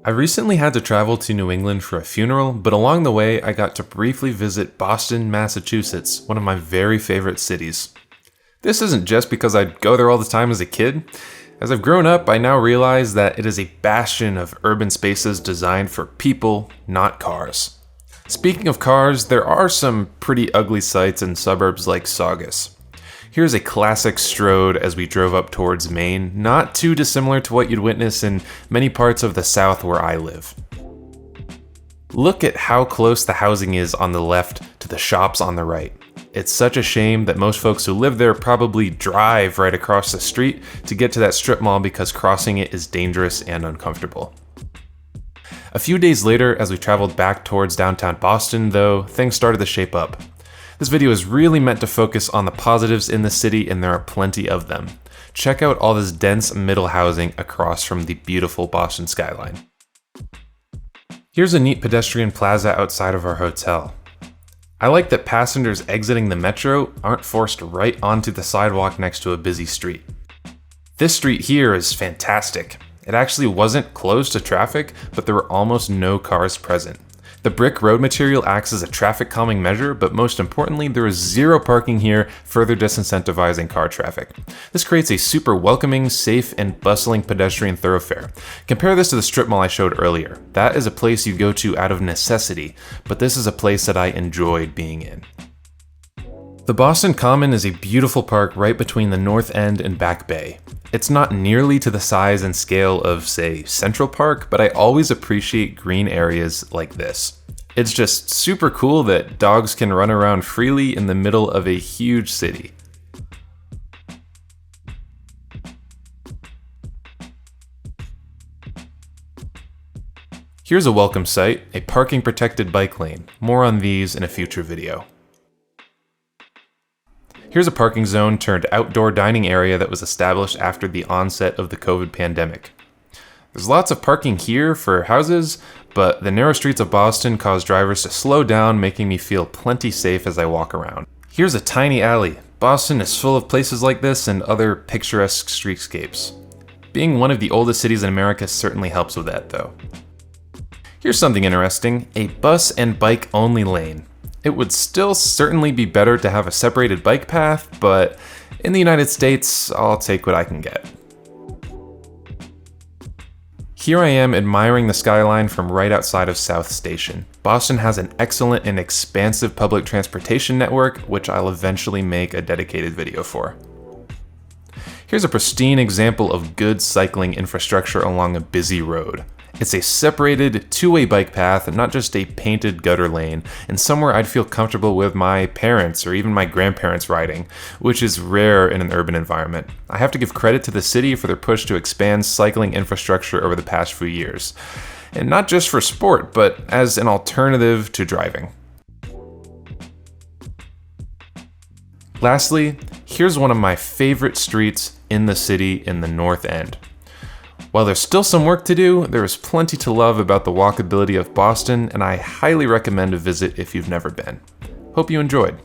I recently had to travel to New England for a funeral, but along the way I got to briefly visit Boston, Massachusetts, one of my very favorite cities. This isn't just because I'd go there all the time as a kid. As I've grown up, I now realize that it is a bastion of urban spaces designed for people, not cars. Speaking of cars, there are some pretty ugly sights in suburbs like Saugus. Here's a classic strode as we drove up towards Maine, not too dissimilar to what you'd witness in many parts of the South where I live. Look at how close the housing is on the left to the shops on the right. It's such a shame that most folks who live there probably drive right across the street to get to that strip mall because crossing it is dangerous and uncomfortable. A few days later, as we traveled back towards downtown Boston, though, things started to shape up. This video is really meant to focus on the positives in the city, and there are plenty of them. Check out all this dense middle housing across from the beautiful Boston skyline. Here's a neat pedestrian plaza outside of our hotel. I like that passengers exiting the metro aren't forced right onto the sidewalk next to a busy street. This street here is fantastic. It actually wasn't closed to traffic, but there were almost no cars present. The brick road material acts as a traffic calming measure, but most importantly, there is zero parking here, further disincentivizing car traffic. This creates a super welcoming, safe, and bustling pedestrian thoroughfare. Compare this to the strip mall I showed earlier. That is a place you go to out of necessity, but this is a place that I enjoyed being in. The Boston Common is a beautiful park right between the North End and Back Bay. It's not nearly to the size and scale of, say, Central Park, but I always appreciate green areas like this. It's just super cool that dogs can run around freely in the middle of a huge city. Here's a welcome sight, a parking protected bike lane. More on these in a future video. Here's a parking zone turned outdoor dining area that was established after the onset of the COVID pandemic. There's lots of parking here for houses, but the narrow streets of Boston cause drivers to slow down, making me feel plenty safe as I walk around. Here's a tiny alley. Boston is full of places like this and other picturesque streetscapes. Being one of the oldest cities in America certainly helps with that, though. Here's something interesting, a bus and bike only lane. It would still certainly be better to have a separated bike path, but in the United States, I'll take what I can get. Here I am admiring the skyline from right outside of South Station. Boston has an excellent and expansive public transportation network, which I'll eventually make a dedicated video for. Here's a pristine example of good cycling infrastructure along a busy road. It's a separated two-way bike path, not just a painted gutter lane, and somewhere I'd feel comfortable with my parents or even my grandparents riding, which is rare in an urban environment. I have to give credit to the city for their push to expand cycling infrastructure over the past few years. And not just for sport, but as an alternative to driving. Lastly, here's one of my favorite streets in the city in the North End. While there's still some work to do, there is plenty to love about the walkability of Boston, and I highly recommend a visit if you've never been. Hope you enjoyed.